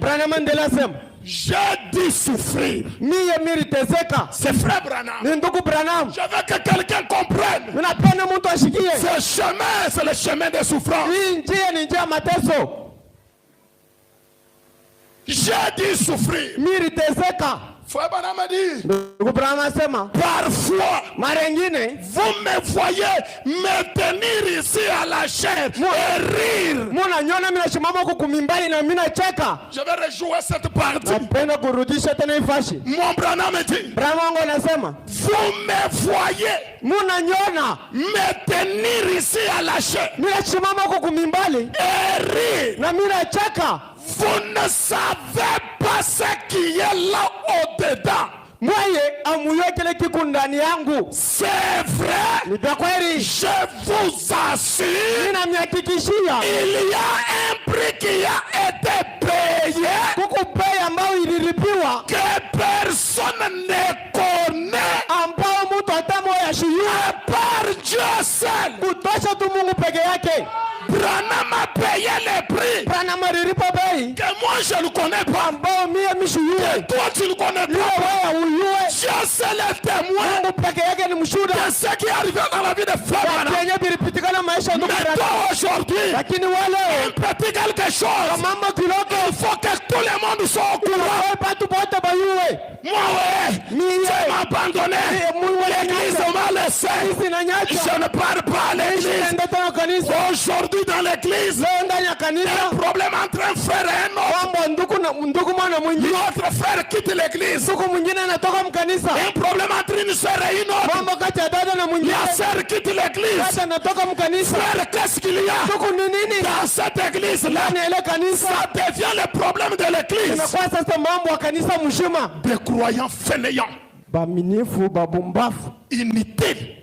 Branham ndelasema. J'ai dû souffrir. C'est frère Branham. Je veux que quelqu'un comprenne. Ce chemin, c'est le chemin des souffrances. J'ai dû souffrir. Frère Branham a dit, parfois, vous me voyez me tenir ici à la chair et rire. Je vais rejouer cette partie. Mon Branham a dit, vous me voyez me tenir ici à la chair et rire. Vous ne savez pas ce qui est là au-dedans. C'est vrai. Je vous assure, il y a un prix qui a été payé que personne ne connaît à part Dieu seul. Branham a payé le prix que moi je ne connais pas, que toi tu ne connais pas. Dieu seul est témoin de ce qui est arrivé dans la vie de frère Branham. Mais toi aujourd'hui, un petit quelque chose, il faut que tout le monde soit au courant. Moi tu m'as abandonné, l'église m'a laissé, je ne parle pas à l'église. Aujourd'hui dans l'église, un problème entre un frère et un autre. L'autre frère quitte l'église. Un problème entre une soeur et une autre. La soeur quitte l'église. Frère, qu'est-ce qu'il y a dans cette église-là? Ça devient le problème de l'église. Des croyants fainéants, inutiles.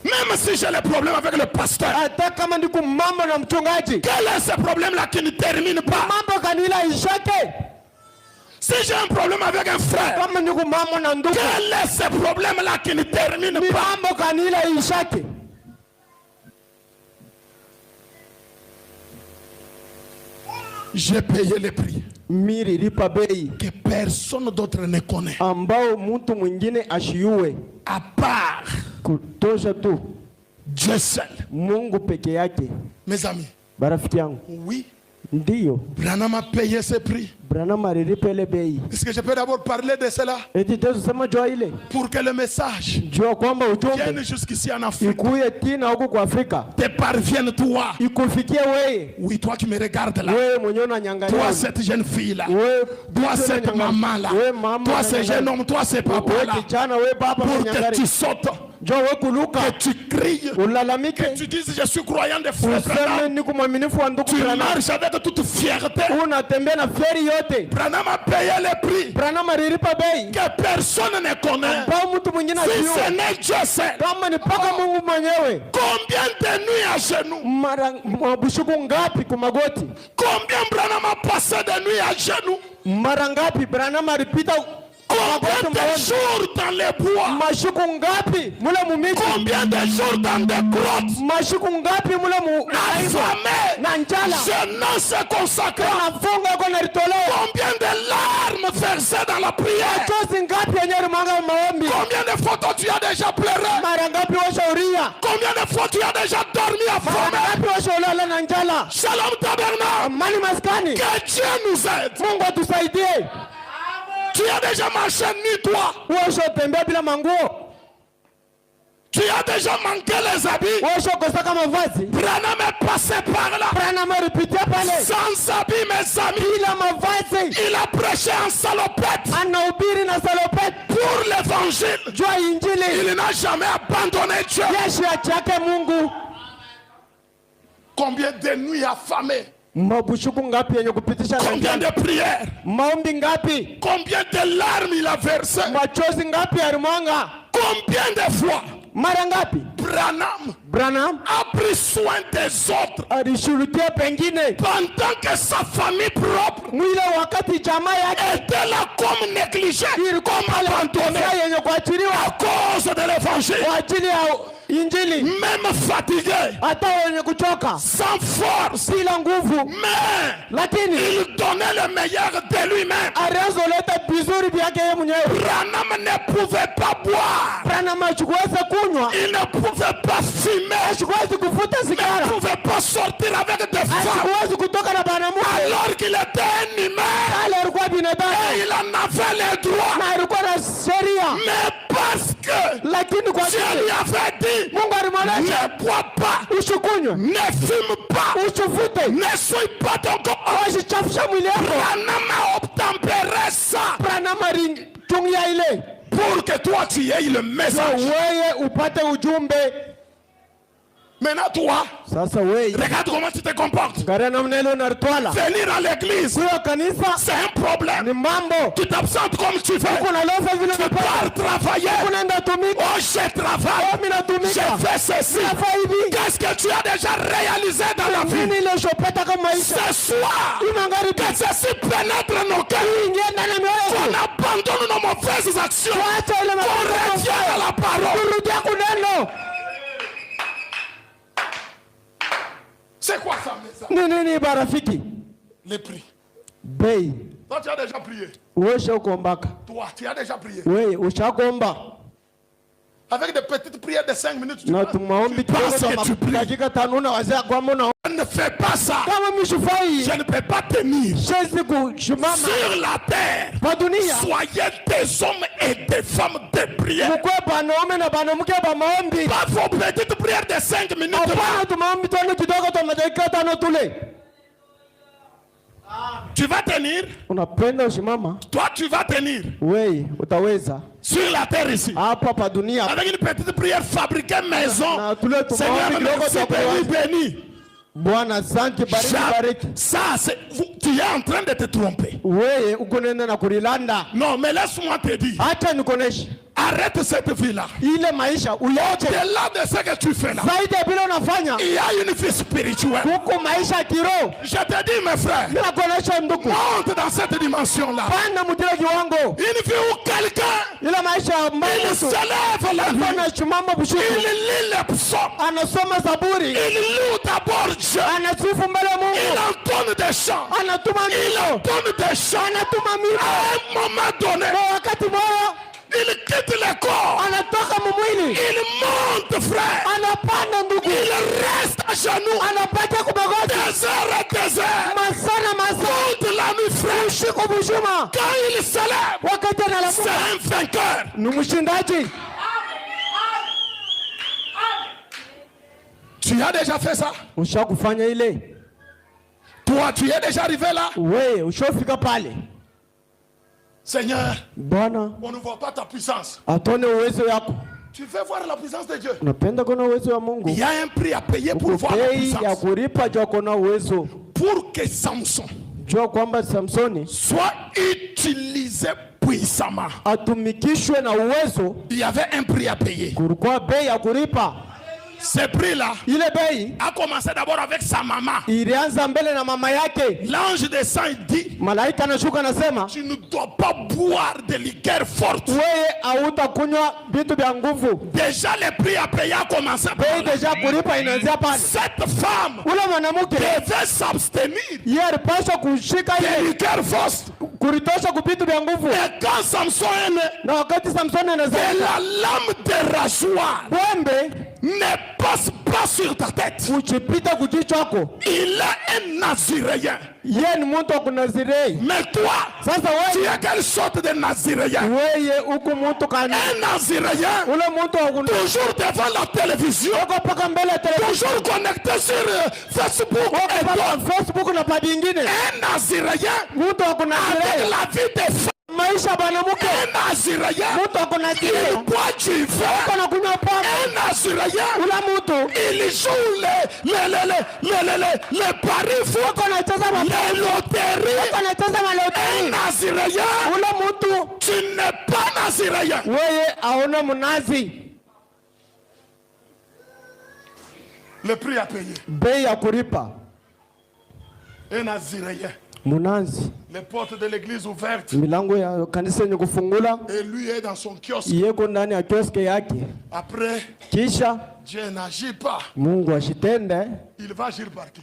Même si j'ai le problème avec le pasteur, quel est ce problème-là qui ne termine pas? Si j'ai un problème avec un frère, quel est ce problème-là qui ne termine pas? J'ai payé le prix que personne d'autre ne connaît à part Dieu seul. Mes amis, oui, Branham a payé ce prix. Est-ce que je peux d'abord parler de cela pour que le message vienne jusqu'ici en Afrique, te parvienne toi. Oui, toi qui me regardes là, toi cette jeune fille là, toi cette maman là, toi ce jeune homme, toi ce papa là, pour que tu sautes, que tu cries, que tu dises je suis croyant de frère. Tu marches avec toute fierté. Branham a payé le prix que personne ne connaît. Si ce n'est Dieu seul, combien de nuits à genoux? Combien Branham a passé de nuits à genoux? Combien de jours dans les bois? Combien de jours dans des grottes? Affamé, jeunesse consacrée. Combien de larmes versées dans la prière? Combien de fois tu as déjà pleuré? Combien de fois tu as déjà dormi affamé? Shalom Tabernacle. Que Dieu nous aide. Tu as déjà marché nu toi? Tu as déjà manqué les habits? Branham est passé par là sans habits, mes amis. Il a prêché en salopette pour l'évangile. Il n'a jamais abandonné Dieu. Combien de nuits affamées? Combien de prières? Combien de larmes il a versé? Combien de fois Branham a pris soin des autres pendant que sa famille propre était là comme négligée, comme abandonnée à cause de l'évangile? Injili. Même fatigué. Hata wenye kuchoka. Sans force. Bila nguvu. Mais. Lakini. Il donnait le meilleur de lui-même. Aliazoleta vizuri vyake yeye mwenyewe. Branham ne pouvait pas boire. Branham hakuweza kunywa. Il ne pouvait pas fumer. Hakuweza kuvuta sigara. Il ne pouvait pas sortir avec des femmes. Hakuweza kutoka na banamuke. Alors qu'il était un humain. Ale alikuwa binadamu. Et il en avait les droits. Na alikuwa na sheria. Mais parce que lakini kwa Dieu lui avait dit, Mungu alimwonyesha ne bois pas, usikunywe, ne fume pas, usivute, ne sois pas ton corps. usichafushe mwili wako. Branham a obtempéré ça. Branham alitungia ile pour que toi tu aies le message. Wewe upate ujumbe. Maintenant toi, sasa wewe regarde comment tu te comportes. Venir à l'église, c'est un problème. Ni mambo. Tu t'absentes comme tu veux. Tu pars travailler. Oh, je travaille. Je fais ceci. Qu'est-ce que tu as déjà réalisé dans la vie? Ce soir, que ceci pénètre nos cœurs. Qu'on abandonne nos mauvaises actions. Qu'on revienne à la parole. C'est quoi ça, Nini barafiki? Les prix. Bei. Toi, tu as déjà prié. Toi, tu as déjà prié. Oui, ushakomba. Avec des petites prières de 5 minutes, tu penses que tu pries. Je ne fais pas ça. Je ne peux pas tenir sur la terre. Soyez des hommes et des femmes de prière. Pas vos petites prières de 5 minutes. Tu vas tenir. Toi, tu vas tenir. Oui, utaweza. Sur la terre ici. Avec une petite prière fabriquée maison. Seigneur, merci, béni. Ça, tu es en train de te tromper. Non, mais laisse-moi te dire. Arrête cette vie-là. Au-delà de ce que tu fais là, il y a une vie spirituelle. Je te dis, mes frères, monte dans cette dimension-là. Une vie où quelqu'un, il se lève la nuit, il lit les psaumes, il loue d'abord Dieu, il entonne des chants, il entonne des chants. À un moment donné, il quitte le corps. Il monte, frère. Il reste à genoux. Des heures et des heures. Toute la nuit, frère. Quand il se lève, c'est un vainqueur. Tu as déjà fait ça? Toi, tu es déjà arrivé là? Seigneur, on ne voit pas ta puissance. Tu veux voir la puissance de Dieu? Il y a un prix à payer pour voir la puissance. Pour que Samson soit utilisé puissamment, il y avait un prix à payer. Ce prix-là a commencé d'abord avec sa maman. L'ange descend et dit, tu ne dois pas boire de liqueur forte. Déjà le prix à payer a commencé. Cette femme devait s'abstenir de liqueur forte. Et quand Samson est né, de la lame de rasoir ne passe pas sur ta tête. Il est un naziréen. Mais toi, tu es quelle sorte de naziréen? Un naziréen, toujours devant la télévision, toujours connecté sur Facebook et un naziréen avec la vie des femmes. Un naziréen, il boit du vin. Un naziréen, il joue les paris fous, les loteries. Un naziréen, tu n'es pas naziréen. Le prix à payer. Un naziréen. Munanzi. Les portes de l'église ouvertes. Milango ya kanisa yenye kufungula. Et lui est dans son kiosque. Yeko ndani ya kioske yake. Après, Kisha Dieu n'agit pas. Mungu ashitende. Il va agir par qui?